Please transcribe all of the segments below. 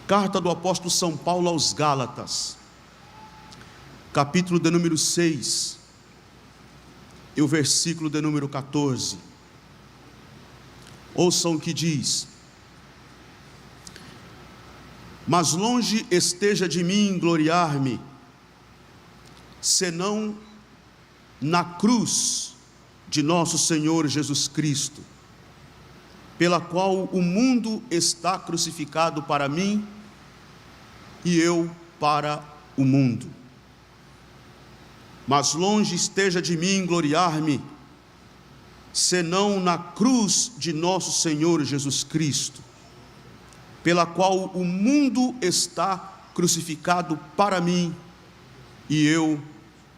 Carta do apóstolo São Paulo aos Gálatas, capítulo de número 6, e o versículo de número 14. Ouçam o que diz: mas longe esteja de mim gloriar-me, senão na cruz de nosso Senhor Jesus Cristo, pela qual o mundo está crucificado para mim e eu para o mundo. Mas longe esteja de mim gloriar-me, senão na cruz de nosso Senhor Jesus Cristo, pela qual o mundo está crucificado para mim e eu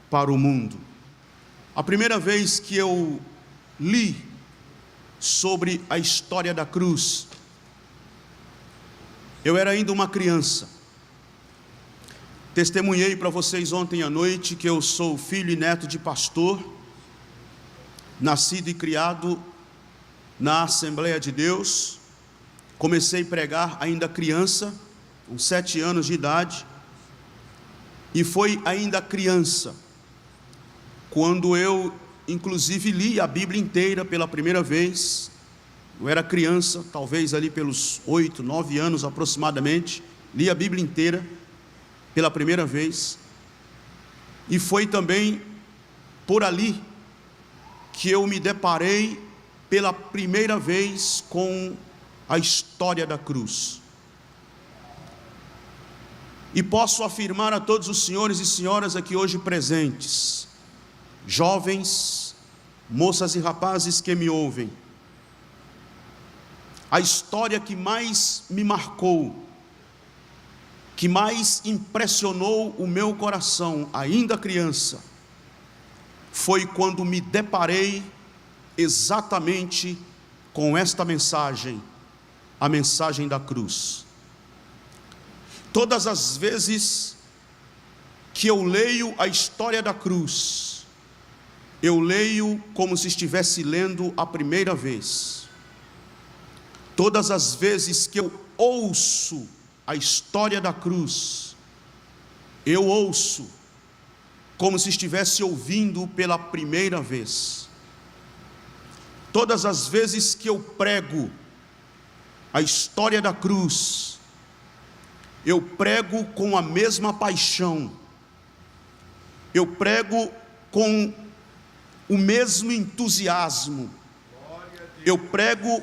para o mundo. A primeira vez que eu li sobre a história da cruz, eu era ainda uma criança. Testemunhei para vocês ontem à noite que eu sou filho e neto de pastor, nascido e criado na Assembleia de Deus. Comecei a pregar ainda criança, com 7 anos de idade, e foi ainda criança quando eu, inclusive, li a Bíblia inteira pela primeira vez. Eu era criança, talvez ali pelos 8, 9 anos aproximadamente, li a Bíblia inteira pela primeira vez, e foi também por ali que eu me deparei pela primeira vez com a história da cruz. E posso afirmar a todos os senhores e senhoras aqui hoje presentes, jovens, moças e rapazes que me ouvem, a história que mais me marcou, que mais impressionou o meu coração, ainda criança, foi quando me deparei exatamente com esta mensagem, a mensagem da cruz. Todas as vezes que eu leio a história da cruz, eu leio como se estivesse lendo a primeira vez. Todas as vezes que eu ouço a história da cruz, eu ouço como se estivesse ouvindo pela primeira vez. Todas as vezes que eu prego a história da cruz, eu prego com a mesma paixão, eu prego com o mesmo entusiasmo, eu prego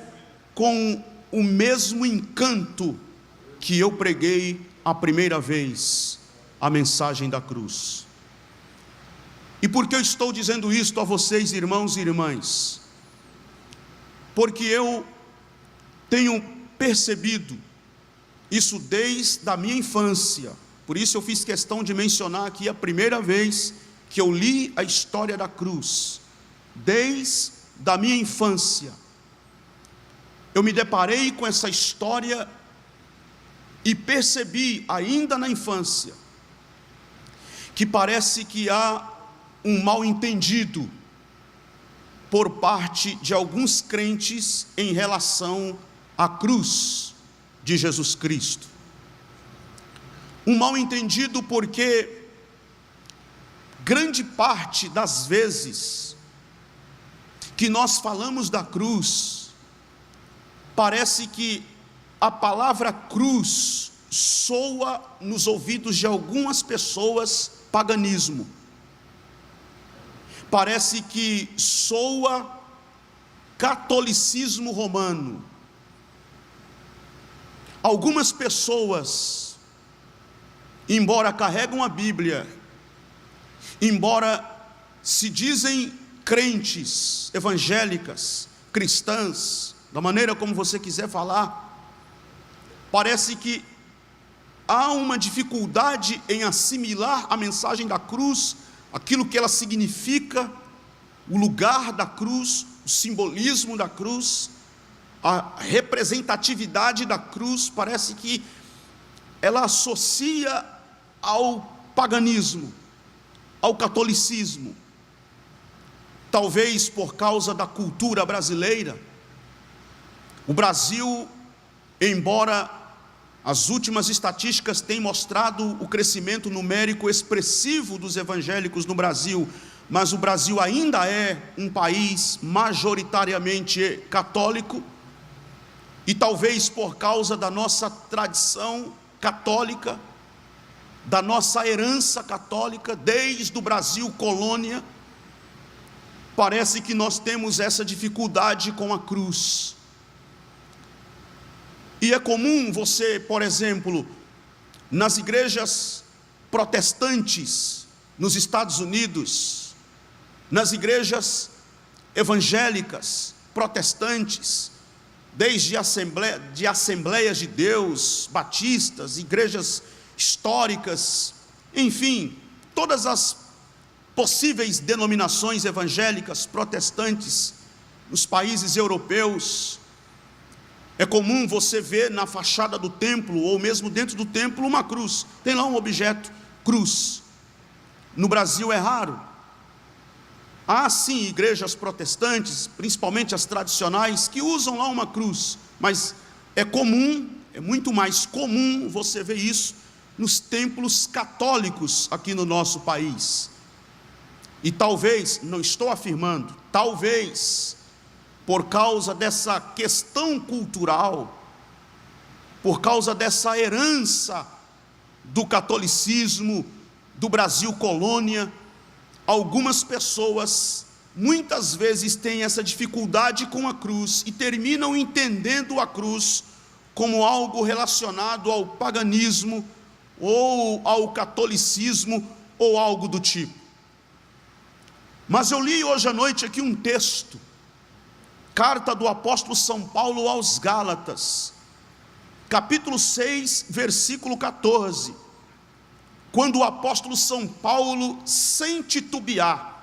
com o mesmo encanto que eu preguei a primeira vez a mensagem da cruz. E por que eu estou dizendo isto a vocês, irmãos e irmãs? Porque eu tenho percebido isso desde a minha infância. Por isso eu fiz questão de mencionar aqui a primeira vez que eu li a história da cruz. Desde a minha infância eu me deparei com essa história e percebi ainda na infância que parece que há um mal-entendido por parte de alguns crentes em relação à cruz de Jesus Cristo. Um mal-entendido porque grande parte das vezes que nós falamos da cruz, parece que a palavra cruz soa nos ouvidos de algumas pessoas paganismo. Parece que soa catolicismo romano. Algumas pessoas, embora carregam a Bíblia, embora se dizem crentes, evangélicas, cristãs, da maneira como você quiser falar, parece que há uma dificuldade em assimilar a mensagem da cruz, aquilo que ela significa, o lugar da cruz, o simbolismo da cruz, a representatividade da cruz. Parece que ela associa ao paganismo, ao catolicismo. Talvez por causa da cultura brasileira. O Brasil, embora As últimas estatísticas têm mostrado o crescimento numérico expressivo dos evangélicos no Brasil, mas o Brasil ainda é um país majoritariamente católico, e talvez por causa da nossa tradição católica, da nossa herança católica, desde o Brasil colônia, parece que nós temos essa dificuldade com a cruz. E é comum você, por exemplo, nas igrejas protestantes nos Estados Unidos, nas igrejas evangélicas protestantes, desde Assembleias de Deus, batistas, igrejas históricas, enfim, todas as possíveis denominações evangélicas protestantes nos países europeus, é comum você ver na fachada do templo, ou mesmo dentro do templo, uma cruz. Tem lá um objeto, cruz. No Brasil é raro. Há sim igrejas protestantes, principalmente as tradicionais, que usam lá uma cruz, mas é comum, é muito mais comum você ver isso nos templos católicos aqui no nosso país. E talvez, não estou afirmando, talvez por causa dessa questão cultural, por causa dessa herança do catolicismo, do Brasil colônia, algumas pessoas muitas vezes têm essa dificuldade com a cruz e terminam entendendo a cruz como algo relacionado ao paganismo, ou ao catolicismo, ou algo do tipo. Mas eu li hoje à noite aqui um texto, carta do apóstolo São Paulo aos Gálatas, capítulo 6, versículo 14, quando o apóstolo São Paulo, sem titubear,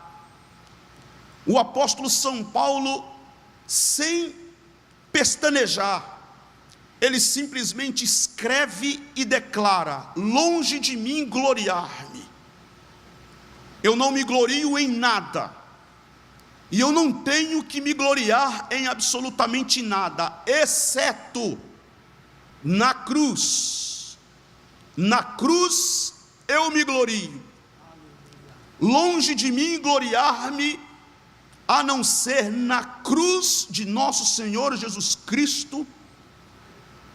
o apóstolo São Paulo, sem pestanejar, ele simplesmente escreve e declara: longe de mim gloriar-me, eu não me glorio em nada, e eu não tenho que me gloriar em absolutamente nada, exceto na cruz. Na cruz eu me glorio. Longe de mim gloriar-me, a não ser na cruz de nosso Senhor Jesus Cristo,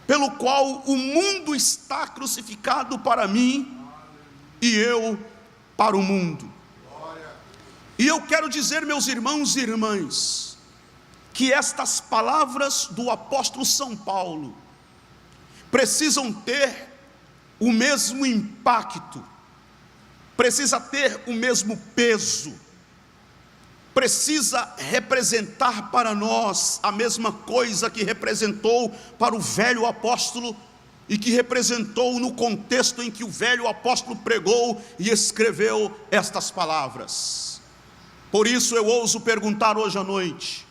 pelo qual o mundo está crucificado para mim, e eu para o mundo. E eu quero dizer, meus irmãos e irmãs, que estas palavras do apóstolo São Paulo precisam ter o mesmo impacto, precisa ter o mesmo peso, precisa representar para nós a mesma coisa que representou para o velho apóstolo e que representou no contexto em que o velho apóstolo pregou e escreveu estas palavras. Por isso eu ouso perguntar hoje à noite: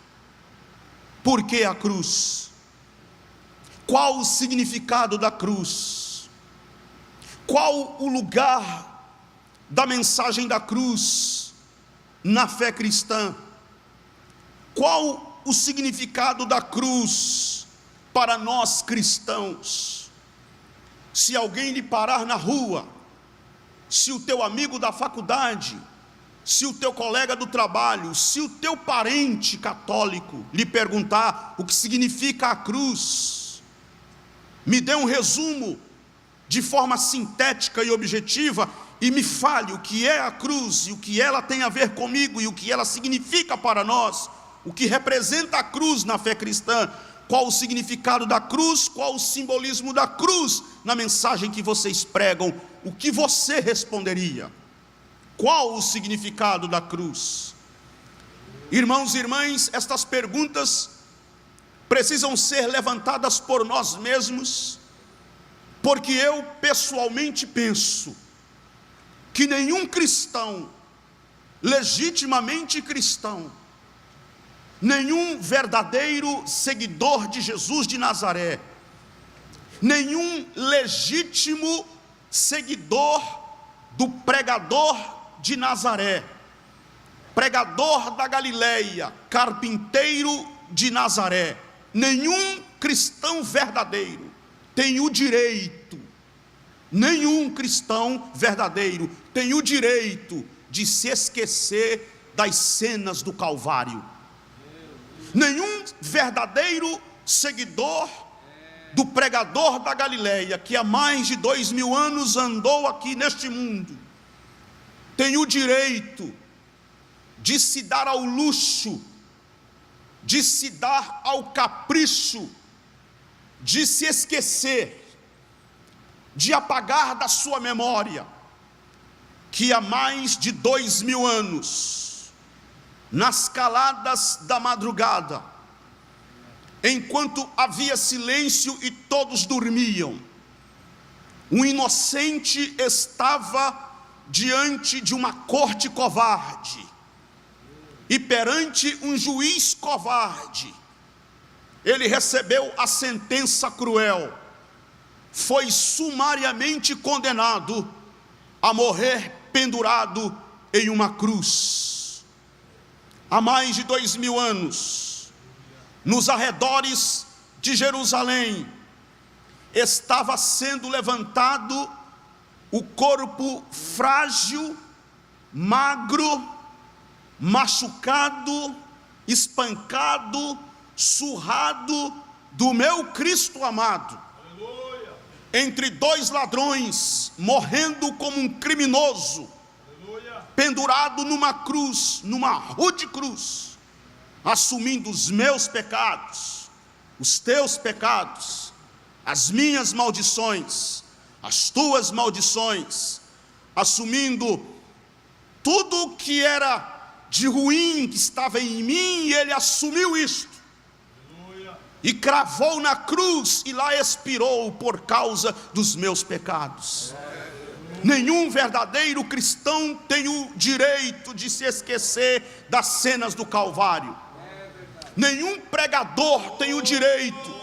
por que a cruz? Qual o significado da cruz? Qual o lugar da mensagem da cruz na fé cristã? Qual o significado da cruz para nós cristãos? Se alguém lhe parar na rua, se o teu amigo da faculdade, se o teu colega do trabalho, se o teu parente católico lhe perguntar o que significa a cruz, me dê um resumo de forma sintética e objetiva e me fale o que é a cruz e o que ela tem a ver comigo e o que ela significa para nós, o que representa a cruz na fé cristã, qual o significado da cruz, qual o simbolismo da cruz na mensagem que vocês pregam, o que você responderia? Qual o significado da cruz? Irmãos e irmãs, estas perguntas precisam ser levantadas por nós mesmos, porque eu pessoalmente penso que nenhum cristão, legitimamente cristão, nenhum verdadeiro seguidor de Jesus de Nazaré, nenhum legítimo seguidor do pregador de Nazaré, pregador da Galileia, carpinteiro de Nazaré, nenhum cristão verdadeiro tem o direito, nenhum cristão verdadeiro tem o direito de se esquecer das cenas do Calvário. Nenhum verdadeiro seguidor do pregador da Galileia, que há mais de 2000 anos andou aqui neste mundo, tem o direito de se dar ao luxo, de se dar ao capricho, de se esquecer, de apagar da sua memória, que há mais de 2000 anos, nas caladas da madrugada, enquanto havia silêncio e todos dormiam, um inocente estava diante de uma corte covarde, e perante um juiz covarde, ele recebeu a sentença cruel, foi sumariamente condenado a morrer pendurado em uma cruz. Há mais de 2000 anos, nos arredores de Jerusalém, estava sendo levantado o corpo frágil, magro, machucado, espancado, surrado do meu Cristo amado, aleluia, entre dois ladrões, morrendo como um criminoso, aleluia, pendurado numa cruz, numa rude cruz, assumindo os meus pecados, os teus pecados, as minhas maldições, as tuas maldições, assumindo tudo que era de ruim que estava em mim, e ele assumiu isto, aleluia, e cravou na cruz, e lá expirou por causa dos meus pecados. Nenhum verdadeiro cristão tem o direito de se esquecer das cenas do Calvário. Nenhum pregador tem o direito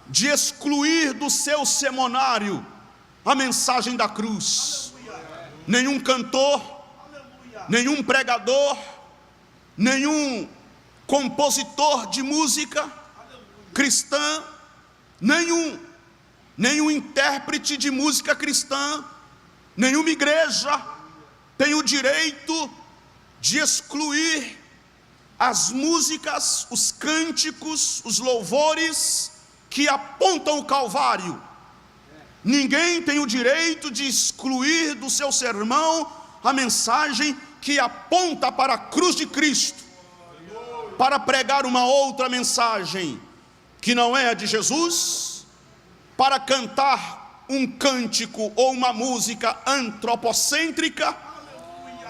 de excluir do seu semanário a mensagem da cruz. Nenhum cantor, nenhum pregador, nenhum compositor de música cristã, nenhum intérprete de música cristã, nenhuma igreja tem o direito de excluir as músicas, os cânticos, os louvores que apontam o Calvário. Ninguém tem o direito de excluir do seu sermão a mensagem que aponta para a cruz de Cristo, para pregar uma outra mensagem que não é a de Jesus, para cantar um cântico ou uma música antropocêntrica,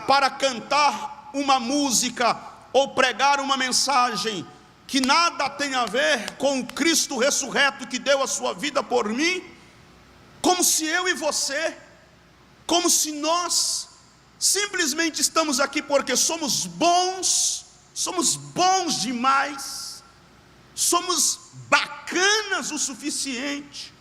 para cantar uma música ou pregar uma mensagem que nada tem a ver com o Cristo ressurreto que deu a sua vida por mim, como se eu e você, como se nós simplesmente estamos aqui porque somos bons demais, somos bacanas o suficiente,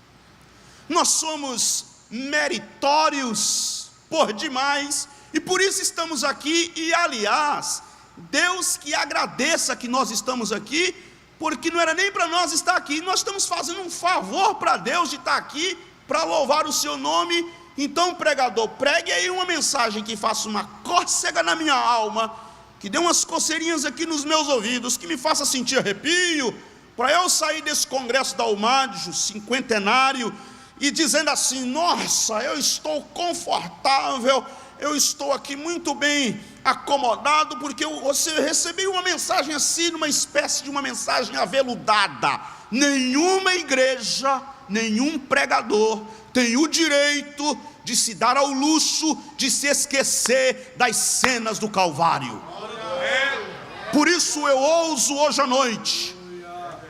nós somos meritórios por demais, e por isso estamos aqui. E aliás, Deus que agradeça que nós estamos aqui, porque não era nem para nós estar aqui, nós estamos fazendo um favor para Deus de estar aqui, para louvar o seu nome. Então, pregador, pregue aí uma mensagem que faça uma cócega na minha alma, que dê umas coceirinhas aqui nos meus ouvidos, que me faça sentir arrepio, para eu sair desse congresso da UMADJ, cinquentenário, e dizendo assim: nossa, eu estou confortável, eu estou aqui muito bem acomodado, porque eu recebi uma mensagem assim, uma espécie de uma mensagem aveludada. Nenhuma igreja, nenhum pregador tem o direito de se dar ao luxo de se esquecer das cenas do Calvário. Por isso eu ouso hoje à noite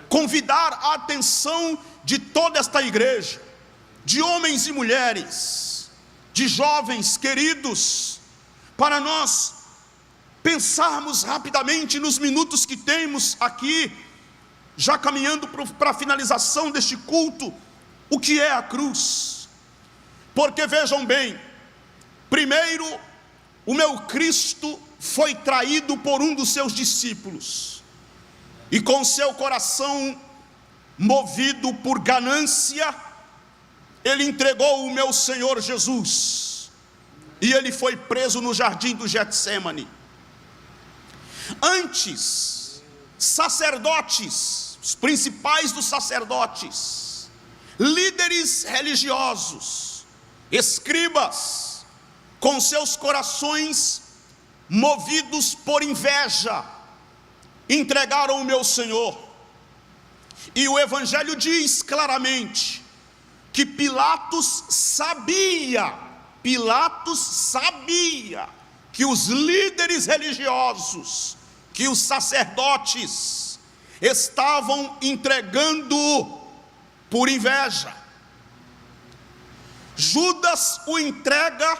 convidar a atenção de toda esta igreja, de homens e mulheres, de jovens queridos, para nós pensarmos rapidamente nos minutos que temos aqui, já caminhando para a finalização deste culto, o que é a cruz. Porque vejam bem, primeiro, o meu Cristo foi traído por um dos seus discípulos, e com seu coração movido por ganância, ele entregou o meu Senhor Jesus, e ele foi preso no jardim do Getsêmani. Antes, sacerdotes, os principais dos sacerdotes, líderes religiosos, escribas, com seus corações movidos por inveja, entregaram o meu Senhor. E o Evangelho diz claramente que Pilatos sabia que os líderes religiosos, que os sacerdotes estavam entregando por inveja. Judas o entrega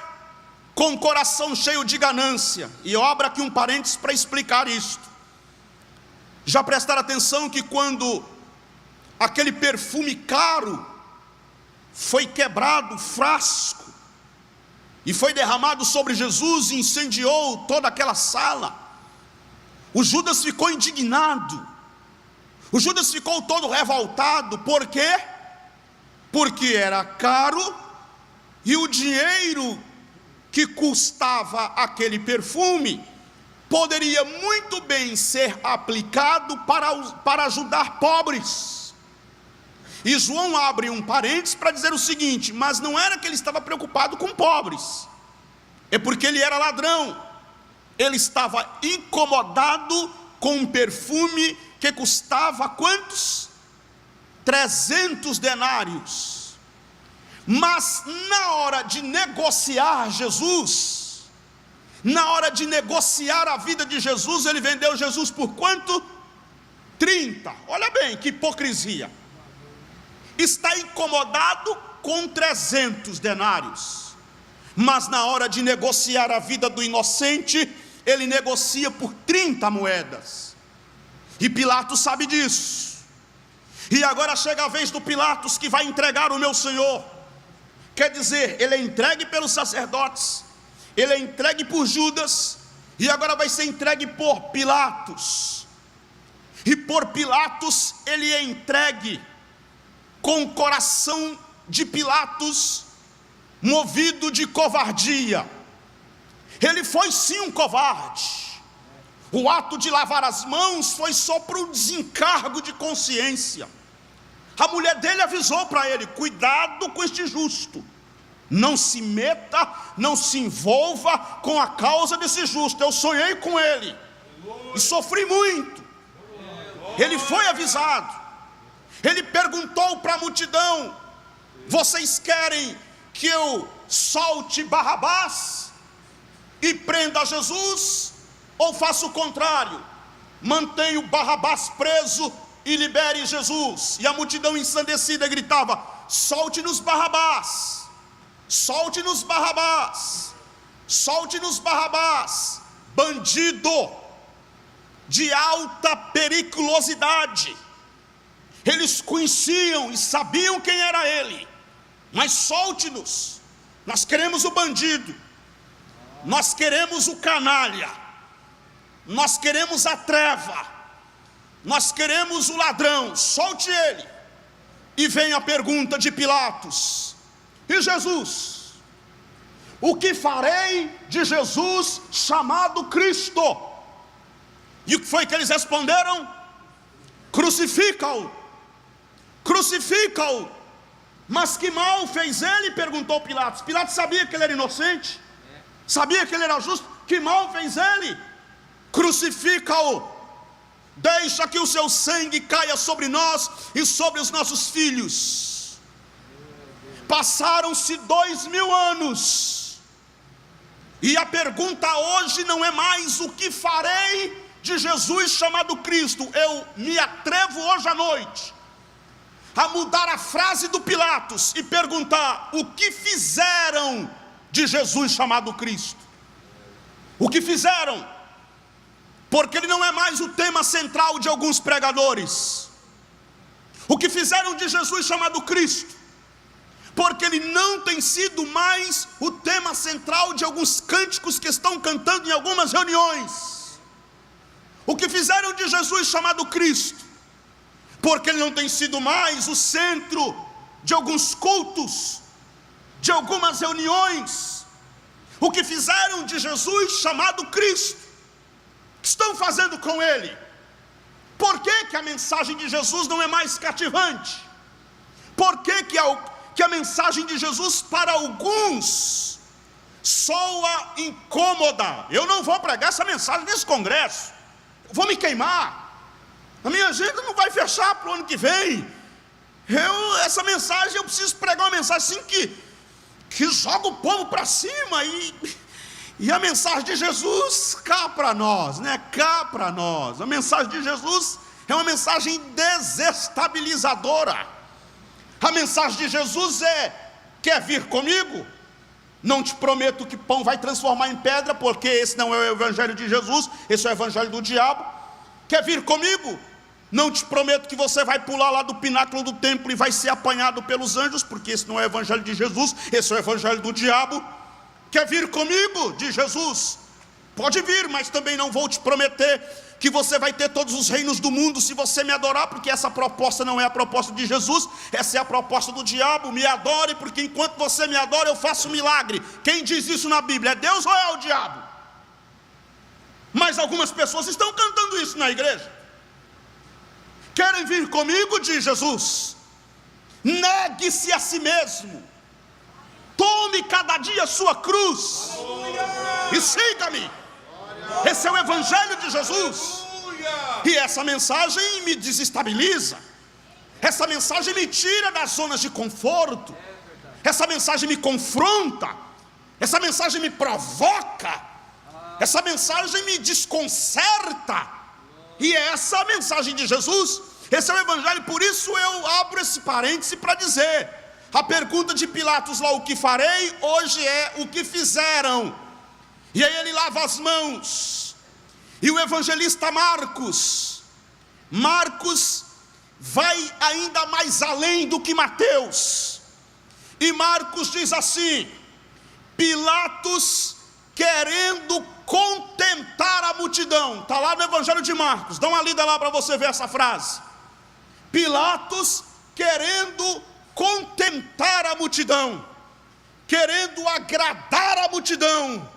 com o coração cheio de ganância. E eu abro aqui um parênteses para explicar isto. Já prestaram atenção que quando aquele perfume caro foi quebrado, o frasco, e foi derramado sobre Jesus e incendiou toda aquela sala, o Judas ficou indignado, o Judas ficou todo revoltado. Por quê? Porque era caro, e o dinheiro que custava aquele perfume poderia muito bem ser aplicado para ajudar pobres. E João abre um parênteses para dizer o seguinte: mas não era que ele estava preocupado com pobres, é porque ele era ladrão. Ele estava incomodado com um perfume que custava quantos? 300 denários. Mas na hora de negociar Jesus, na hora de negociar a vida de Jesus, ele vendeu Jesus por quanto? 30. Olha bem que hipocrisia. Está incomodado com 300 denários, mas na hora de negociar a vida do inocente, ele negocia por 30 moedas. E Pilatos sabe disso. E agora chega a vez do Pilatos, que vai entregar o meu Senhor. Quer dizer, ele é entregue pelos sacerdotes, ele é entregue por Judas, e agora vai ser entregue por Pilatos. E por Pilatos ele é entregue com o coração de Pilatos movido de covardia. Ele foi sim um covarde. O ato de lavar as mãos foi só para um desencargo de consciência. A mulher dele avisou para ele: cuidado com este justo, não se meta, não se envolva com a causa desse justo. Eu sonhei com ele e sofri muito. Ele foi avisado. Ele perguntou para a multidão: vocês querem que eu solte Barrabás e prenda Jesus, ou faço o contrário, mantenho Barrabás preso e libere Jesus? E a multidão ensandecida gritava: solte-nos Barrabás, solte-nos Barrabás, solte-nos Barrabás. Bandido de alta periculosidade. Eles conheciam e sabiam quem era ele, mas solte-nos. Nós queremos o bandido, nós queremos o canalha, nós queremos a treva, nós queremos o ladrão, solte ele. E vem a pergunta de Pilatos: e Jesus? O que farei de Jesus chamado Cristo? E o que foi que eles responderam? Crucifica-o, crucifica-o. Mas que mal fez ele? Perguntou Pilatos. Pilatos sabia que ele era inocente, sabia que ele era justo. Que mal fez ele? Crucifica-o, deixa que o seu sangue caia sobre nós e sobre os nossos filhos. Passaram-se 2000 anos, e a pergunta hoje não é mais o que farei de Jesus chamado Cristo. Eu me atrevo hoje à noite a mudar a frase do Pilatos e perguntar: o que fizeram de Jesus chamado Cristo? O que fizeram? Porque ele não é mais o tema central de alguns pregadores. O que fizeram de Jesus chamado Cristo? Porque ele não tem sido mais o tema central de alguns cânticos que estão cantando em algumas reuniões. O que fizeram de Jesus chamado Cristo? porque ele não tem sido mais o centro de alguns cultos, de algumas reuniões. O que fizeram de Jesus chamado Cristo, o que estão fazendo com ele? Por que a mensagem de Jesus não é mais cativante? Por que a mensagem de Jesus para alguns soa incômoda? Eu não vou pregar essa mensagem nesse congresso, eu vou me queimar, a minha agenda não vai fechar para o ano que vem. Essa mensagem, eu preciso pregar uma mensagem assim que joga o povo para cima, e a mensagem de Jesus cá para nós, né? Cá para nós. A mensagem de Jesus é uma mensagem desestabilizadora. A mensagem de Jesus quer vir comigo? Não te prometo que pão vai transformar em pedra, porque esse não é o evangelho de Jesus, esse é o evangelho do diabo. Quer vir comigo? Não te prometo que você vai pular lá do pináculo do templo e vai ser apanhado pelos anjos, porque esse não é o evangelho de Jesus, esse é o evangelho do diabo. Quer vir comigo? De Jesus. Pode vir, mas também não vou te prometer que você vai ter todos os reinos do mundo se você me adorar, porque essa proposta não é a proposta de Jesus, essa é a proposta do diabo. Me adore, porque enquanto você me adora eu faço milagre. Quem diz isso na Bíblia? É Deus ou é o diabo? Mas algumas pessoas estão cantando isso na igreja. Querem vir comigo? Diz Jesus. Negue-se a si mesmo, tome cada dia a sua cruz e siga-me. Esse é o evangelho de Jesus. E essa mensagem me desestabiliza, essa mensagem me tira das zonas de conforto, essa mensagem me confronta, essa mensagem me provoca, essa mensagem me desconcerta. E é essa a mensagem de Jesus, esse é o evangelho. Por isso eu abro esse parêntese para dizer, a pergunta de Pilatos lá, o que farei, hoje é o que fizeram. E aí ele lava as mãos. E o evangelista Marcos vai ainda mais além do que Mateus. E Marcos diz assim: Pilatos querendo contentar a multidão. Está lá no evangelho de Marcos, dá uma lida lá para você ver essa frase. Pilatos querendo contentar a multidão, querendo agradar a multidão,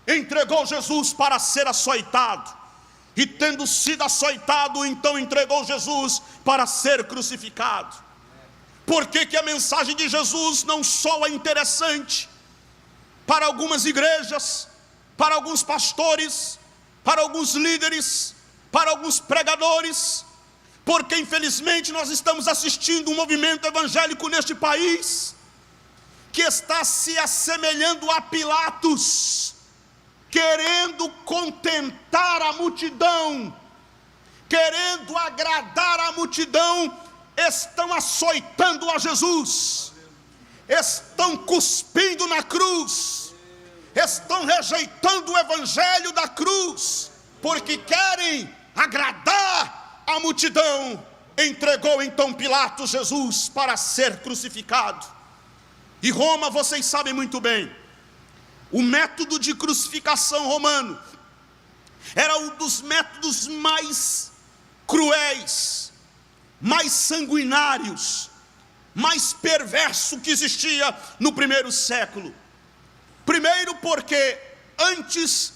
entregou Jesus para ser açoitado, e tendo sido açoitado, então entregou Jesus para ser crucificado. Por que a mensagem de Jesus não soa interessante para algumas igrejas, para alguns pastores, para alguns líderes, para alguns pregadores? Porque infelizmente nós estamos assistindo um movimento evangélico neste país que está se assemelhando a Pilatos, querendo contentar a multidão, querendo agradar a multidão. Estão açoitando a Jesus, estão cuspindo na cruz, estão rejeitando o evangelho da cruz, porque querem agradar a multidão. Entregou então Pilatos Jesus para ser crucificado. E Roma, vocês sabem muito bem, o método de crucificação romano era um dos métodos mais cruéis, mais sanguinários, mais perverso que existia no primeiro século. Primeiro porque antes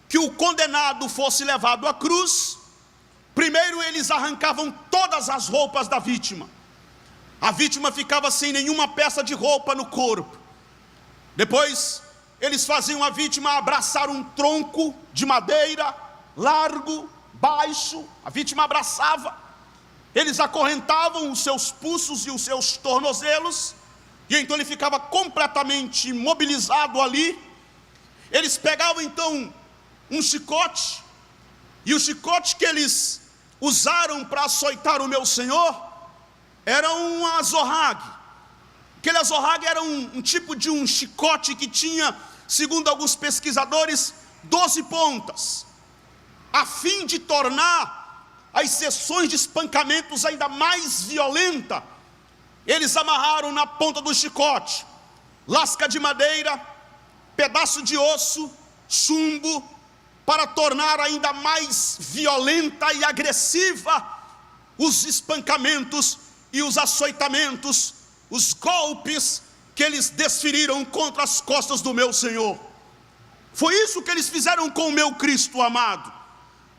que o condenado fosse levado à cruz, primeiro eles arrancavam todas as roupas da vítima. A vítima ficava sem nenhuma peça de roupa no corpo. Depois eles faziam a vítima abraçar um tronco de madeira, largo, baixo. A vítima abraçava. Eles acorrentavam os seus pulsos e os seus tornozelos, e então ele ficava completamente imobilizado ali. Eles pegavam então um chicote, e o chicote que eles usaram para açoitar o meu Senhor era um azorrague. Aquele azorrague era um tipo de um chicote que tinha, segundo alguns pesquisadores, 12 pontas, a fim de tornar as sessões de espancamentos ainda mais violenta. Eles amarraram na ponta do chicote lasca de madeira, pedaço de osso, chumbo, para tornar ainda mais violenta e agressiva os espancamentos e os açoitamentos, os golpes que eles desferiram contra as costas do meu Senhor. Foi isso que eles fizeram com o meu Cristo amado.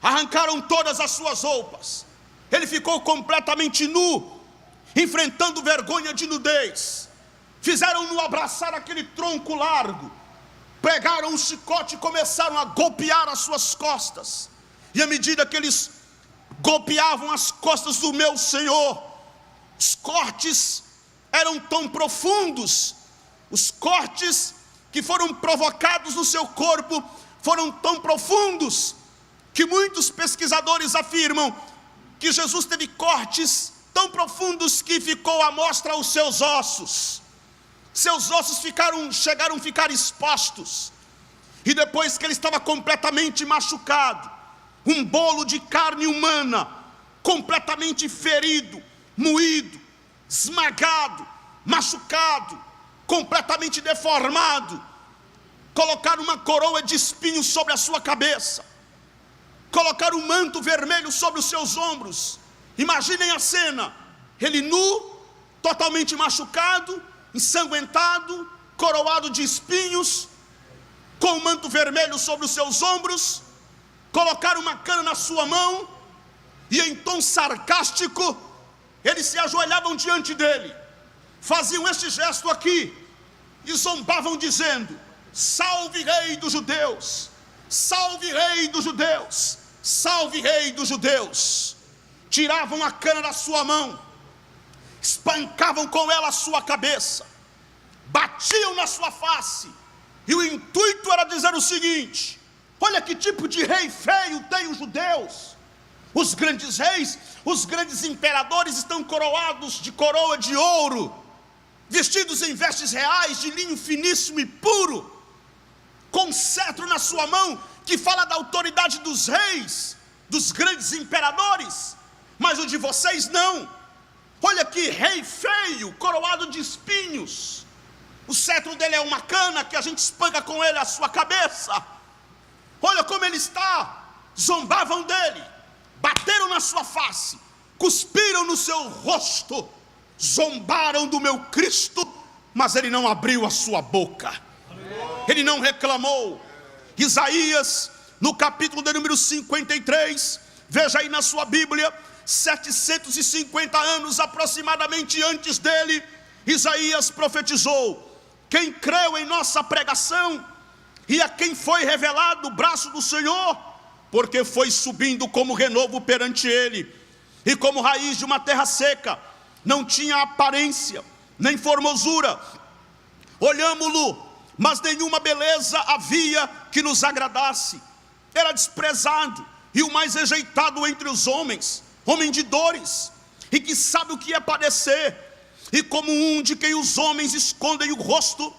Arrancaram todas as suas roupas. Ele ficou completamente nu, enfrentando vergonha de nudez. Fizeram-no abraçar aquele tronco largo. Pegaram um chicote e começaram a golpear as suas costas. E à medida que eles golpeavam as costas do meu Senhor, os cortes eram tão profundos, os cortes que foram provocados no seu corpo foram tão profundos, que muitos pesquisadores afirmam que Jesus teve cortes tão profundos que ficou à mostra os seus ossos. Seus ossos chegaram a ficar expostos. E depois que ele estava completamente machucado, um bolo de carne humana, completamente ferido, moído, esmagado, machucado, completamente deformado, colocaram uma coroa de espinhos sobre a sua cabeça, colocaram um manto vermelho sobre os seus ombros. Imaginem a cena, ele nu, totalmente machucado, ensanguentado, coroado de espinhos, com um manto vermelho sobre os seus ombros, colocaram uma cana na sua mão, e em tom sarcástico, eles se ajoelhavam diante dele, faziam este gesto aqui, e zombavam dizendo: salve rei dos judeus, salve rei dos judeus, salve rei dos judeus. Tiravam a cana da sua mão, espancavam com ela a sua cabeça, batiam na sua face, e o intuito era dizer o seguinte: olha que tipo de rei feio tem os judeus. Os grandes reis, os grandes imperadores estão coroados de coroa de ouro, vestidos em vestes reais de linho finíssimo e puro, com um cetro na sua mão que fala da autoridade dos reis, dos grandes imperadores. Mas o de vocês não. Olha que rei feio, coroado de espinhos. O cetro dele é uma cana que a gente espanca com ele a sua cabeça. Olha como ele está. Zombavam dele, bateram na sua face, cuspiram no seu rosto, zombaram do meu Cristo, mas ele não abriu a sua boca, ele não reclamou. Isaías, no capítulo de número 53, veja aí na sua Bíblia, 750 anos aproximadamente antes dele, Isaías profetizou: quem creu em nossa pregação, e a quem foi revelado o braço do Senhor, porque foi subindo como renovo perante ele, e como raiz de uma terra seca, não tinha aparência, nem formosura. Olhámo-lo, mas nenhuma beleza havia que nos agradasse. Era desprezado e o mais rejeitado entre os homens, homem de dores, e que sabe o que é padecer, e como um de quem os homens escondem o rosto.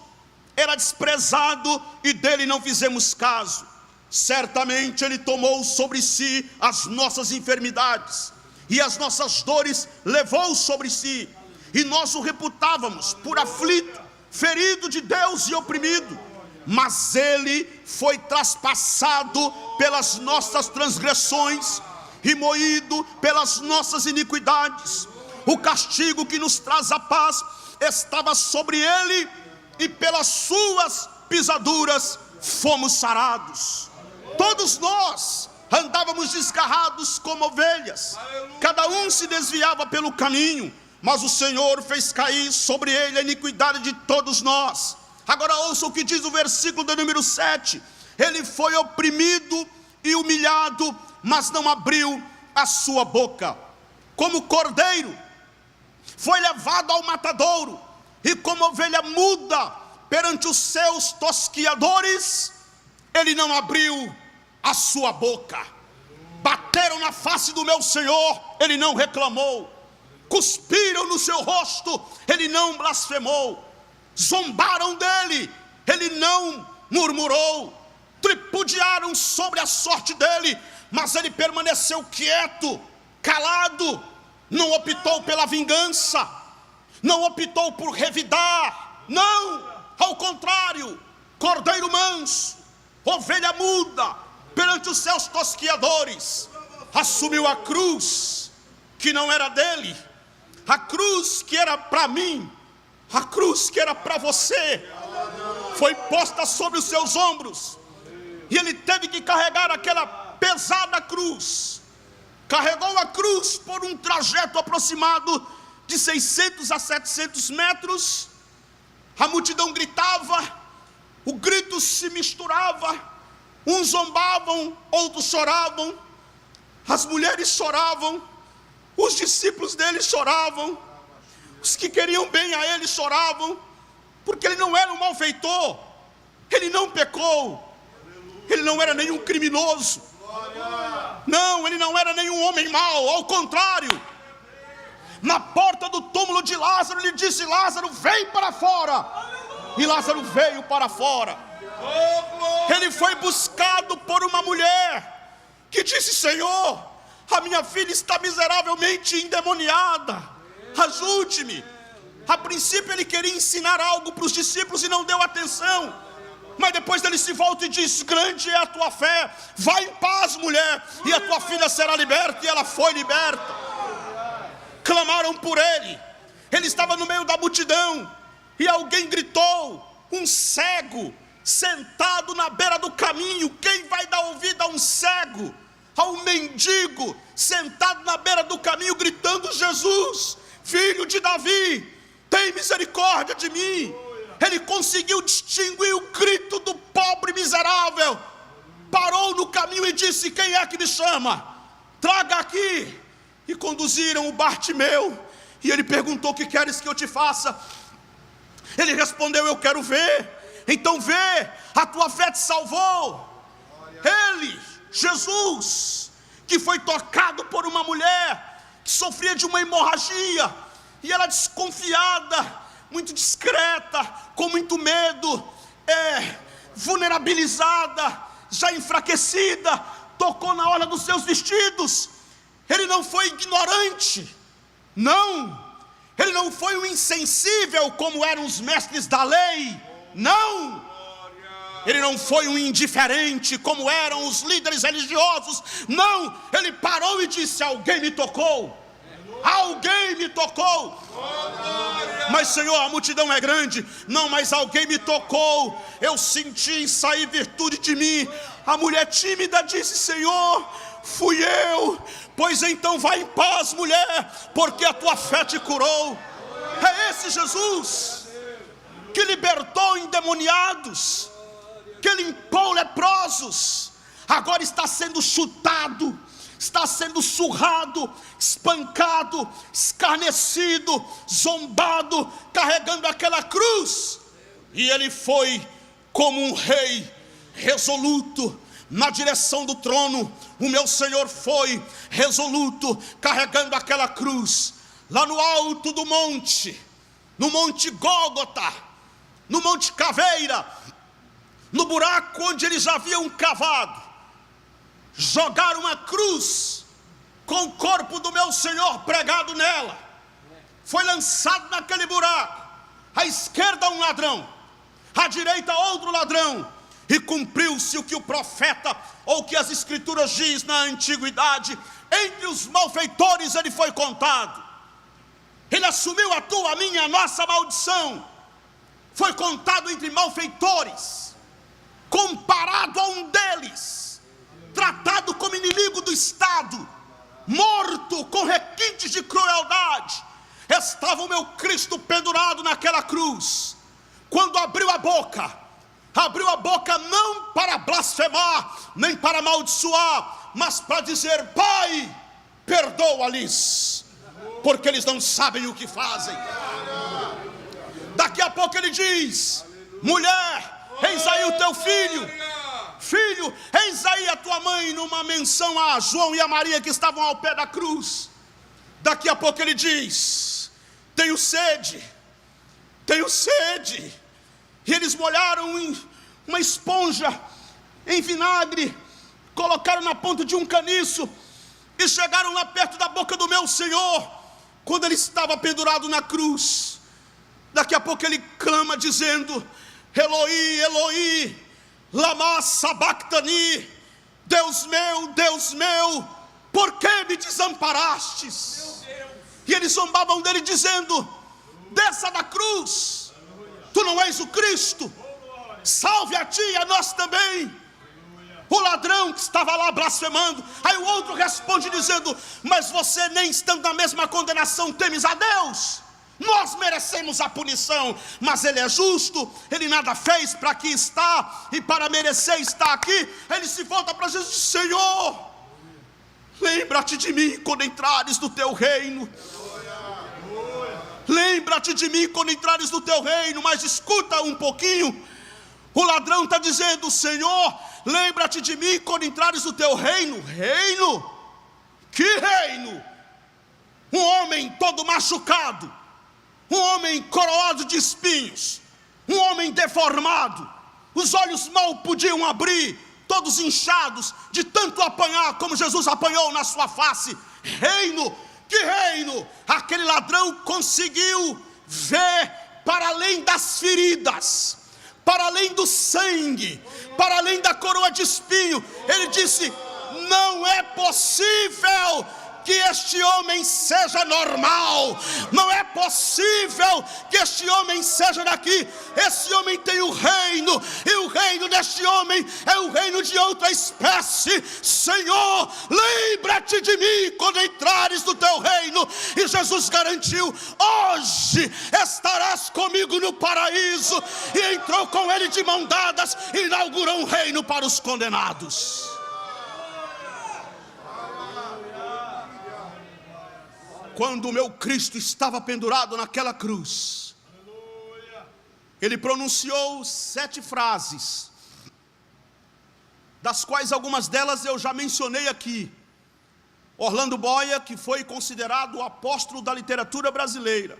Era desprezado e dele não fizemos caso. Certamente ele tomou sobre si as nossas enfermidades, e as nossas dores levou sobre si, e nós o reputávamos por aflito, ferido de Deus e oprimido. Mas ele foi traspassado pelas nossas transgressões e moído pelas nossas iniquidades. O castigo que nos traz a paz estava sobre ele, e pelas suas pisaduras fomos sarados. Todos nós andávamos desgarrados como ovelhas, cada um se desviava pelo caminho, mas o Senhor fez cair sobre ele a iniquidade de todos nós. Agora ouça o que diz o versículo de número 7: ele foi oprimido e humilhado, mas não abriu a sua boca. Como cordeiro foi levado ao matadouro, e como ovelha muda perante os seus tosquiadores, ele não abriu a sua boca. Bateram na face do meu Senhor, ele não reclamou. Cuspiram no seu rosto, ele não blasfemou. Zombaram dele, ele não murmurou. Tripudiaram sobre a sorte dele, mas ele permaneceu quieto, calado. Não optou pela vingança, não optou por revidar, não, ao contrário, cordeiro manso, ovelha muda perante os seus tosquiadores, assumiu a cruz que não era dele, a cruz que era para mim, a cruz que era para você, foi posta sobre os seus ombros, e ele teve que carregar aquela pesada cruz. Carregou a cruz por um trajeto aproximado de 600 a 700 metros. A multidão gritava, o grito se misturava, uns zombavam, outros choravam, as mulheres choravam, os discípulos dele choravam, os que queriam bem a ele choravam, porque ele não era um malfeitor, ele não pecou, ele não era nenhum criminoso, não, ele não era nenhum homem mau, ao contrário. Na porta do túmulo de Lázaro, ele disse: Lázaro, vem para fora. E Lázaro veio para fora. Ele foi buscado por uma mulher que disse: Senhor, a minha filha está miseravelmente endemoniada, ajude-me. A princípio ele queria ensinar algo para os discípulos e não deu atenção, mas depois ele se volta e diz: grande é a tua fé, vai em paz, mulher, e a tua filha será liberta. E ela foi liberta. Clamaram por ele, ele estava no meio da multidão, e alguém gritou: um cego sentado na beira do caminho. Quem vai dar ouvido a um cego, a um mendigo sentado na beira do caminho gritando: Jesus, filho de Davi, tem misericórdia de mim? Ele conseguiu distinguir o grito do pobre miserável, parou no caminho e disse: quem é que me chama? Traga aqui. E conduziram o Bartimeu, e ele perguntou: o que queres que eu te faça? Ele respondeu: eu quero ver. Então vê, a tua fé te salvou. Ele, Jesus, que foi tocado por uma mulher que sofria de uma hemorragia, e ela desconfiada, muito discreta, com muito medo, vulnerabilizada, já enfraquecida, tocou na orla dos seus vestidos. Ele não foi ignorante, não. Ele não foi um insensível como eram os mestres da lei, não. Ele não foi um indiferente como eram os líderes religiosos, não. Ele parou e disse: alguém me tocou, alguém me tocou. Mas Senhor, a multidão é grande. Não, mas alguém me tocou, eu senti sair virtude de mim. A mulher tímida disse: Senhor, fui eu. Pois então vai em paz, mulher, porque a tua fé te curou. É esse Jesus que libertou endemoniados, que limpou leprosos, agora está sendo chutado, está sendo surrado, espancado, escarnecido, zombado, carregando aquela cruz. E ele foi como um rei resoluto na direção do trono. O meu Senhor foi resoluto, carregando aquela cruz, lá no alto do monte, no monte Gólgota, no monte Caveira, no buraco onde eles haviam cavado, jogaram uma cruz com o corpo do meu Senhor pregado nela. Foi lançado naquele buraco, à esquerda um ladrão, à direita outro ladrão, e cumpriu-se o que o profeta, ou o que as escrituras diz na antiguidade: entre os malfeitores ele foi contado. Ele assumiu a tua, a minha, a nossa maldição. Foi contado entre malfeitores, comparado a um deles, tratado como inimigo do Estado, morto com requintes de crueldade. Estava o meu Cristo pendurado naquela cruz. Quando abriu a boca não para blasfemar, nem para amaldiçoar, mas para dizer: Pai, perdoa-lhes, porque eles não sabem o que fazem. Daqui a pouco ele diz: mulher, eis aí o teu filho. Filho, eis aí a tua mãe, numa menção a João e a Maria que estavam ao pé da cruz. Daqui a pouco ele diz: tenho sede, tenho sede. E eles molharam em uma esponja em vinagre, colocaram na ponta de um caniço e chegaram lá perto da boca do meu Senhor, quando ele estava pendurado na cruz. Daqui a pouco ele clama dizendo: Eloi, Eloi, lama sabachthani, Deus meu, por que me me desamparastes? E eles zombavam dele dizendo: desça da cruz, tu não és o Cristo, salve a ti e a nós também. O ladrão que estava lá blasfemando. Aí o outro responde dizendo: mas você, nem estando na mesma condenação, temes a Deus? Nós merecemos a punição, mas ele é justo, ele nada fez para aqui estar, e para merecer estar aqui. Ele se volta para Jesus e diz: Senhor, lembra-te de mim quando entrares no teu reino. Lembra-te de mim quando entrares no teu reino. Mas escuta um pouquinho, o ladrão está dizendo: Senhor, lembra-te de mim quando entrares no teu reino. Reino? Que reino? Um homem todo machucado, um homem coroado de espinhos, um homem deformado, os olhos mal podiam abrir, todos inchados de tanto apanhar como Jesus apanhou na sua face. Reino? Que reino? Aquele ladrão conseguiu ver para além das feridas, para além do sangue, para além da coroa de espinho. Ele disse: não é possível que este homem seja normal, não é possível que este homem seja daqui. Esse homem tem o reino, e o reino deste homem é o reino de outra espécie. Senhor, lembra-te de mim quando entrares no teu reino. E Jesus garantiu: hoje estarás comigo no paraíso. E entrou com ele de mão dadas, e inaugurou um reino para os condenados. Quando o meu Cristo estava pendurado naquela cruz, ele pronunciou 7 frases, das quais algumas delas eu já mencionei aqui. Orlando Boia, que foi considerado o apóstolo da literatura brasileira,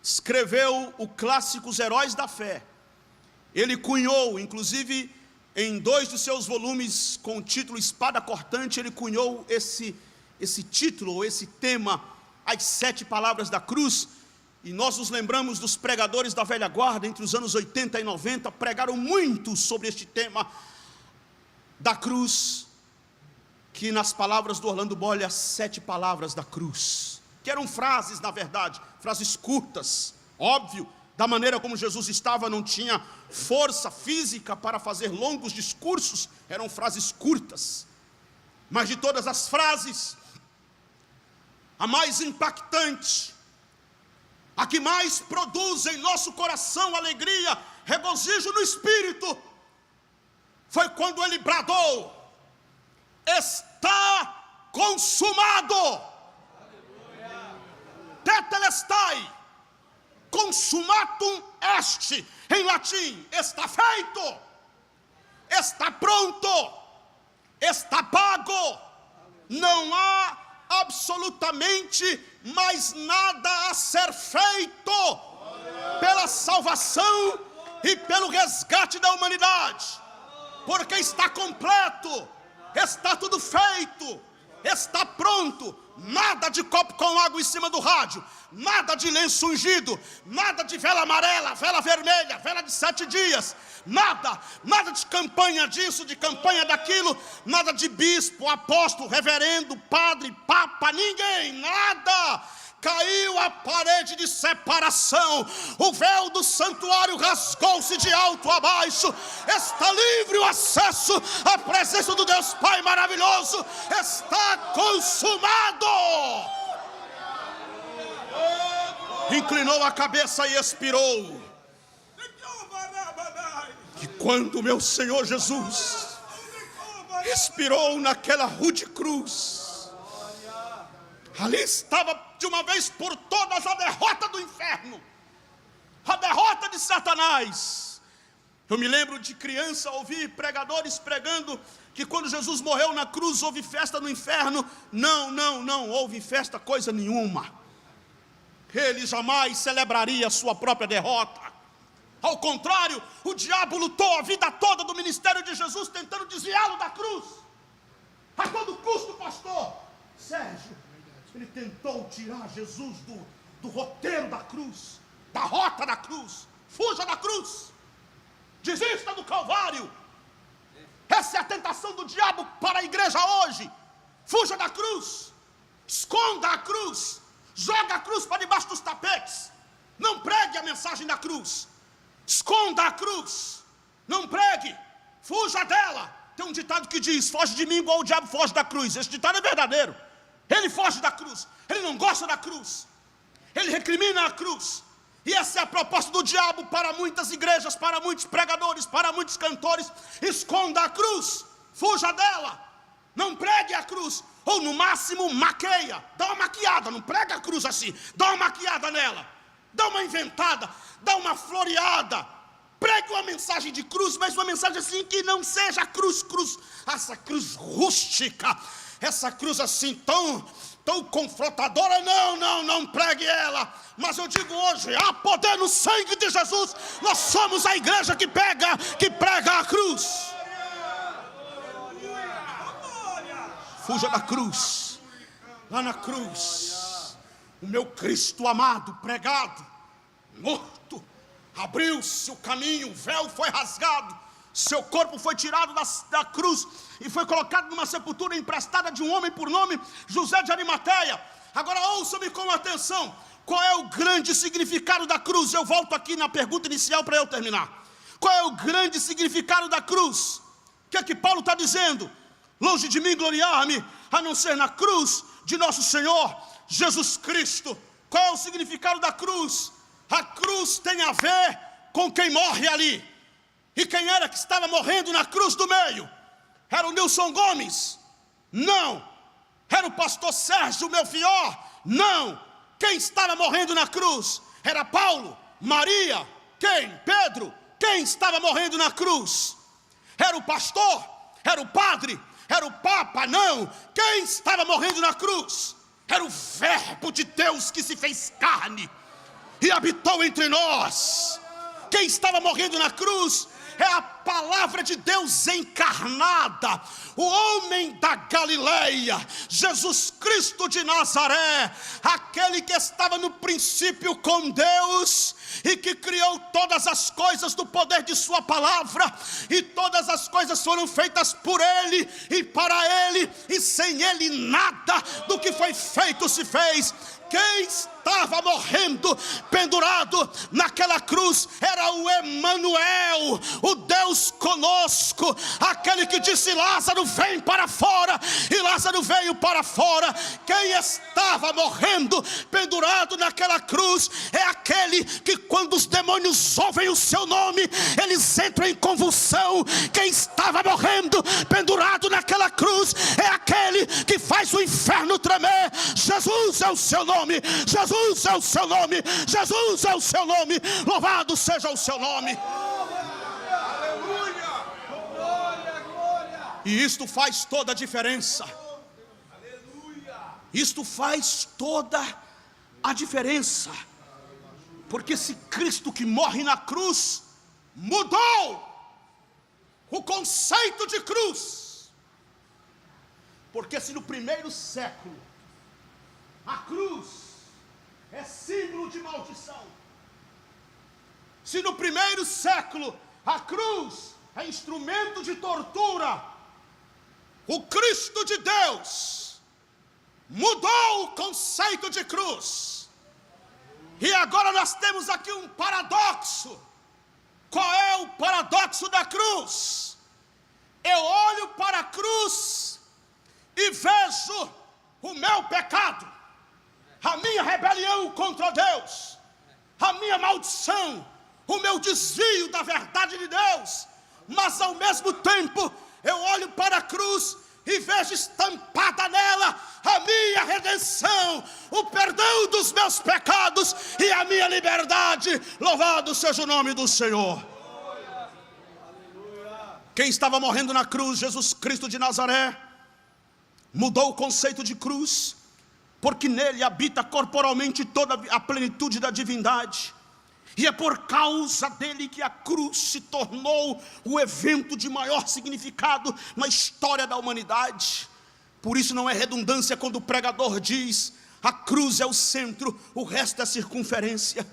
escreveu o clássico Os Heróis da Fé. Ele cunhou, inclusive em 2 dos seus volumes com o título Espada Cortante, ele cunhou esse título, ou esse tema, as 7 palavras da cruz. E nós nos lembramos dos pregadores da velha guarda, entre os anos 80 e 90, pregaram muito sobre este tema da cruz, que nas palavras do Orlando Boia, as 7 palavras da cruz, que eram frases, na verdade, frases curtas, óbvio, da maneira como Jesus estava, não tinha força física para fazer longos discursos, eram frases curtas. Mas de todas as frases, a mais impactante, a que mais produz em nosso coração alegria, regozijo no espírito, foi quando ele bradou: está consumado. Tetelestai, consumatum est, em latim, está feito, está pronto, está pago. Não há absolutamente mais nada a ser feito pela salvação e pelo resgate da humanidade, porque está completo, está tudo feito, está pronto. Nada de copo com água em cima do rádio, nada de lenço ungido, nada de vela amarela, vela vermelha, vela de 7 dias, nada de campanha disso, de campanha daquilo, nada de bispo, apóstolo, reverendo, padre, papa, ninguém, nada. Caiu a parede de separação, o véu do santuário rasgou-se de alto a baixo, está livre o acesso à presença do Deus Pai maravilhoso. Está consumado. Inclinou a cabeça e expirou. E quando meu Senhor Jesus expirou naquela rude cruz, ali estava de uma vez por todas a derrota do inferno, a derrota de Satanás. Eu me lembro de criança ouvir pregadores pregando que quando Jesus morreu na cruz houve festa no inferno. Não houve festa coisa nenhuma. Ele jamais celebraria a sua própria derrota. Ao contrário, o diabo lutou a vida toda do ministério de Jesus tentando desviá-lo da cruz. A todo custo, pastor Sérgio, ele tentou tirar Jesus do roteiro da cruz, da rota da cruz. Fuja da cruz, desista do Calvário. Essa é a tentação do diabo para a igreja hoje. Fuja da cruz, Esconda a cruz. Joga a cruz para debaixo dos tapetes. Não pregue a mensagem da cruz. Esconda a cruz. Não pregue. Fuja dela. Tem um ditado que diz: foge de mim igual o diabo foge da cruz. Esse ditado é verdadeiro. Ele foge da cruz. Ele não gosta da cruz. Ele recrimina a cruz. E essa é a proposta do diabo para muitas igrejas, para muitos pregadores, para muitos cantores. Esconda a cruz. Fuja dela. Não pregue a cruz. Ou no máximo maqueia. Dá uma maquiada. Não prega a cruz assim. Dá uma maquiada nela. Dá uma inventada. Dá uma floreada. Pregue uma mensagem de cruz, mas uma mensagem assim que não seja cruz. Essa cruz rústica. Essa cruz assim tão confrontadora. Não pregue ela. Mas eu digo hoje, há poder no sangue de Jesus. Nós somos a igreja que prega a cruz. Fuja da cruz. Lá na cruz, o meu Cristo amado, pregado, morto, abriu-se o caminho, o véu foi rasgado, seu corpo foi tirado da cruz e foi colocado numa sepultura emprestada de um homem por nome José de Arimateia. Agora ouça-me com atenção. Qual é o grande significado da cruz? Eu volto aqui na pergunta inicial para eu terminar. Qual é o grande significado da cruz? O que é que Paulo está dizendo? Longe de mim gloriar-me, a não ser na cruz de nosso Senhor Jesus Cristo. Qual é o significado da cruz? A cruz tem a ver com quem morre ali. E quem era que estava morrendo na cruz do meio? Era o Nilson Gomes? Não. Era o pastor Sérgio Melfior? Não. Quem estava morrendo na cruz? Era Paulo, Maria, quem? Pedro. Quem estava morrendo na cruz? Era o pastor? Era o padre? Era o Papa? Não. Quem estava morrendo na cruz? Era o Verbo de Deus que se fez carne e habitou entre nós. Quem estava morrendo na cruz é a palavra de Deus encarnada, o homem da Galileia, Jesus Cristo de Nazaré, aquele que estava no princípio com Deus e que criou todas as coisas do poder de sua palavra, e todas as coisas foram feitas por Ele e para Ele, e sem Ele nada do que foi feito se fez. Quem estava morrendo, pendurado naquela cruz, era o Emanuel, o Deus conosco, aquele que disse: Lázaro, vem para fora, e Lázaro veio para fora. Quem estava morrendo, pendurado naquela cruz, é aquele que quando os demônios ouvem o seu nome, eles entram em convulsão. Quem estava morrendo, pendurado naquela cruz, é aquele que faz o inferno tremer. Jesus é o seu nome. Jesus é o seu nome. Jesus é o seu nome. Louvado seja o seu nome. E isto faz toda a diferença. Isto faz toda a diferença. Porque se Cristo que morre na cruz mudou o conceito de cruz. Porque se no primeiro século a cruz é símbolo de maldição, se no primeiro século a cruz é instrumento de tortura, o Cristo de Deus mudou o conceito de cruz. E agora nós temos aqui um paradoxo. Qual é o paradoxo da cruz? Eu olho para a cruz e vejo o meu pecado, a minha rebelião contra Deus, a minha maldição, o meu desvio da verdade de Deus. Mas ao mesmo tempo eu olho para a cruz e vejo estampada nela a minha redenção, o perdão dos meus pecados e a minha liberdade. Louvado seja o nome do Senhor. Quem estava morrendo na cruz, Jesus Cristo de Nazaré, mudou o conceito de cruz, porque nele habita corporalmente toda a plenitude da divindade. E é por causa dele que a cruz se tornou o evento de maior significado na história da humanidade. Por isso não é redundância quando o pregador diz: a cruz é o centro, o resto é circunferência.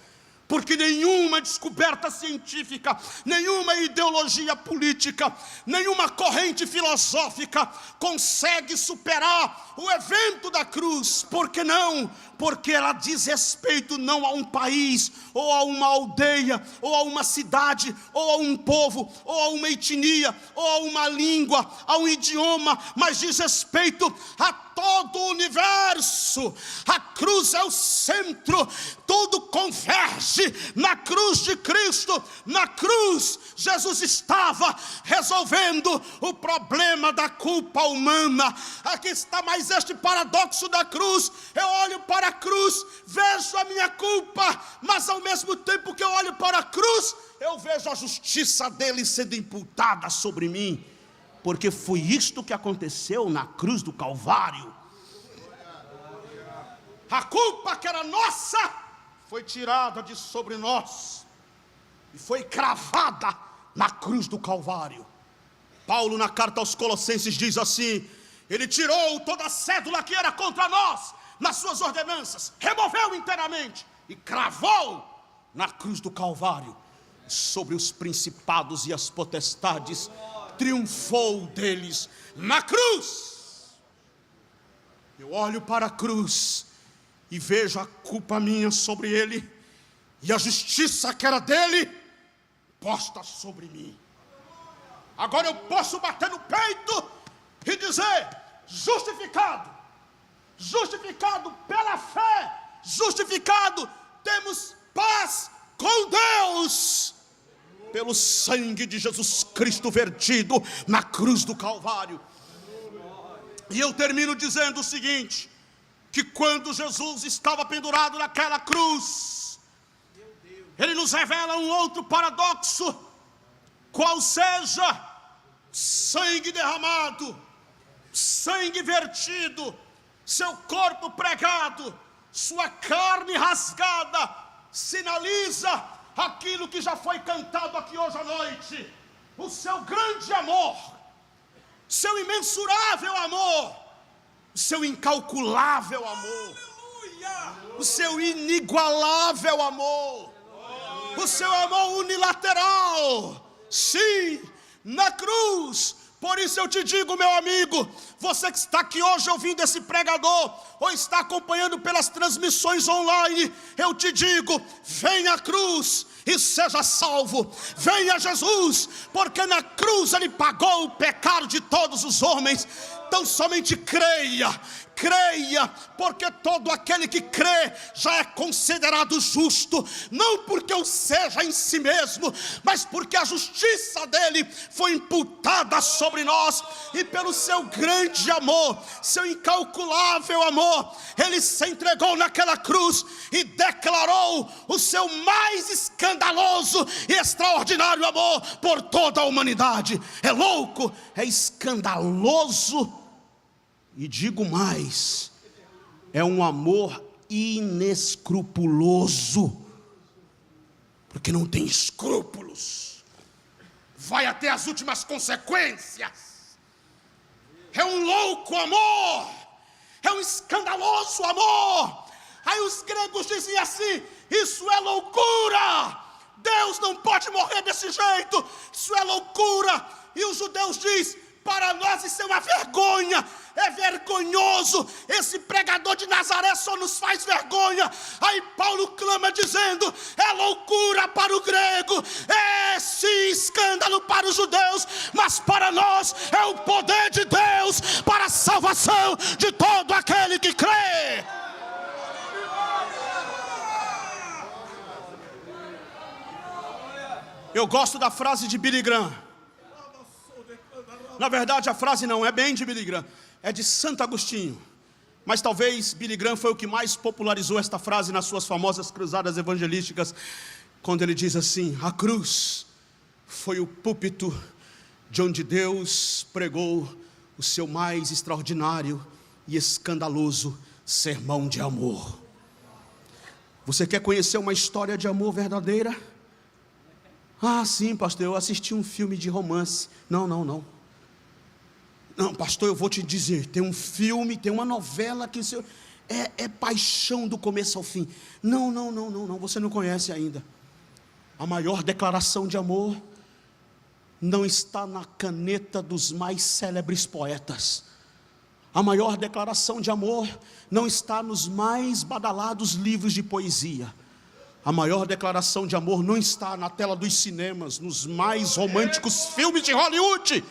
porque nenhuma descoberta científica, nenhuma ideologia política, nenhuma corrente filosófica consegue superar o evento da cruz. Por que não? Porque ela diz respeito não a um país, ou a uma aldeia, ou a uma cidade, ou a um povo, ou a uma etnia, ou a uma língua, a um idioma, mas diz respeito a todo o universo. A cruz é o centro, tudo converge na cruz de Cristo. Na cruz, Jesus estava resolvendo o problema da culpa humana. Aqui está mais este paradoxo da cruz. Eu olho para a cruz, vejo a minha culpa, mas ao mesmo tempo que eu olho para a cruz, eu vejo a justiça dele sendo imputada sobre mim, porque foi isto que aconteceu na cruz do Calvário. A culpa que era nossa foi tirada de sobre nós e foi cravada na cruz do Calvário. Paulo, na carta aos Colossenses, diz assim: ele tirou toda a cédula que era contra nós nas suas ordenanças, removeu inteiramente e cravou na cruz do Calvário. Sobre os principados e as potestades, triunfou deles na cruz. Eu olho para a cruz e vejo a culpa minha sobre ele e a justiça que era dele posta sobre mim. Agora eu posso bater no peito e dizer: justificado, justificado pela fé, justificado, temos paz com Deus, pelo sangue de Jesus Cristo vertido na cruz do Calvário. E eu termino dizendo o seguinte: que quando Jesus estava pendurado naquela cruz, ele nos revela um outro paradoxo, qual seja, sangue derramado, sangue vertido, seu corpo pregado, sua carne rasgada, sinaliza aquilo que já foi cantado aqui hoje à noite: o seu grande amor, seu imensurável amor, o seu incalculável amor, o seu inigualável amor, o seu amor unilateral. Sim, na cruz. Por isso eu te digo, meu amigo, você que está aqui hoje ouvindo esse pregador, ou está acompanhando pelas transmissões online, eu te digo: venha à cruz e seja salvo. Venha Jesus, porque na cruz ele pagou o pecado de todos os homens. Então somente creia, creia, porque todo aquele que crê já é considerado justo, não porque o seja em si mesmo, mas porque a justiça dele foi imputada sobre nós, e pelo seu grande amor, seu incalculável amor, ele se entregou naquela cruz e declarou o seu mais escandaloso e extraordinário amor por toda a humanidade. É louco, é escandaloso, e digo mais, é um amor inescrupuloso, porque não tem escrúpulos, vai até as últimas consequências. É um louco amor, é um escandaloso amor. Aí os gregos dizem assim: isso é loucura, Deus não pode morrer desse jeito, isso é loucura. E os judeus dizem: para nós isso é uma vergonha, é vergonhoso, esse pregador de Nazaré só nos faz vergonha. Aí Paulo clama dizendo: é loucura para o grego, é sim escândalo para os judeus, mas para nós é o poder de Deus para a salvação de todo aquele que crê. Eu gosto da frase de Billy Graham. Na verdade a frase não é bem de Billy Graham, é de Santo Agostinho. Mas talvez Billy Graham foi o que mais popularizou esta frase nas suas famosas cruzadas evangelísticas, quando ele diz assim: a cruz foi o púlpito de onde Deus pregou o seu mais extraordinário e escandaloso sermão de amor. Você quer conhecer uma história de amor verdadeira? Ah, sim, pastor, eu assisti um filme de romance. Não, pastor, eu vou te dizer, tem um filme, tem uma novela que é paixão do começo ao fim. Não, você não conhece ainda. A maior declaração de amor não está na caneta dos mais célebres poetas. A maior declaração de amor não está nos mais badalados livros de poesia. A maior declaração de amor não está na tela dos cinemas, nos mais românticos filmes de Hollywood.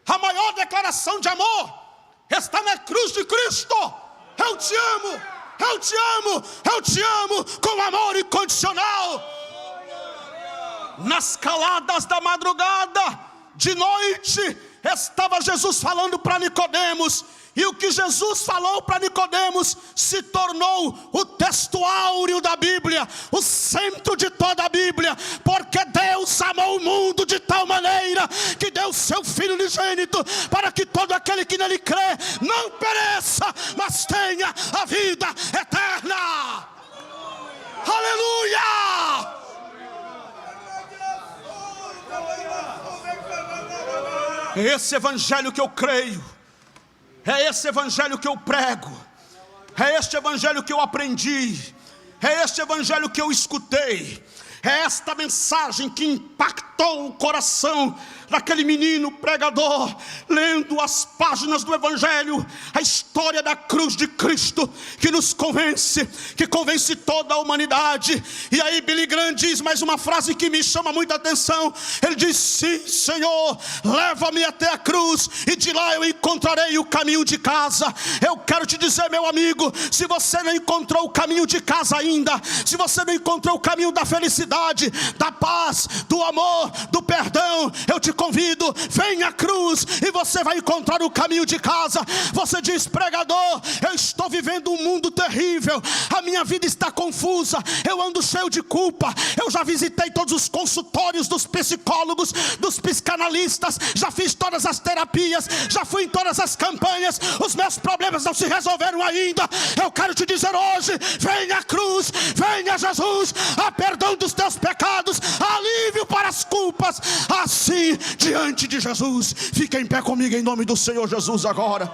A maior declaração de amor está na cruz de Cristo. Eu te amo, eu te amo, eu te amo com amor incondicional. Nas caladas da madrugada, de noite, estava Jesus falando para Nicodemos, e o que Jesus falou para Nicodemos se tornou o texto áureo da Bíblia, o centro de toda a Bíblia, porque Deus amou o mundo de tal maneira que deu seu Filho unigênito, para que todo aquele que nele crê não pereça, mas tenha a vida eterna. Aleluia! É esse evangelho que eu creio, é esse evangelho que eu prego, é este evangelho que eu aprendi, é este evangelho que eu escutei, é esta mensagem que impactou o coração daquele menino pregador, lendo as páginas do evangelho, a história da cruz de Cristo, que nos convence, que convence toda a humanidade. E aí Billy Graham diz mais uma frase que me chama muita atenção. Ele diz: sim, Senhor, leva-me até a cruz, e de lá eu encontrarei o caminho de casa. Eu quero te dizer, meu amigo, se você não encontrou o caminho de casa ainda, se você não encontrou o caminho da felicidade, da paz, do amor, do perdão, eu te convido, vem à cruz e você vai encontrar o caminho de casa. Você diz: pregador, eu estou vivendo um mundo terrível, a minha vida está confusa, eu ando cheio de culpa, eu já visitei todos os consultórios dos psicólogos, dos psicanalistas, já fiz todas as terapias, já fui em todas as campanhas, os meus problemas não se resolveram ainda. Eu quero te dizer hoje: vem à cruz, vem a Jesus, há perdão dos teus pecados, alívio para as culpas. Assim, diante de Jesus, fica em pé comigo em nome do Senhor Jesus agora.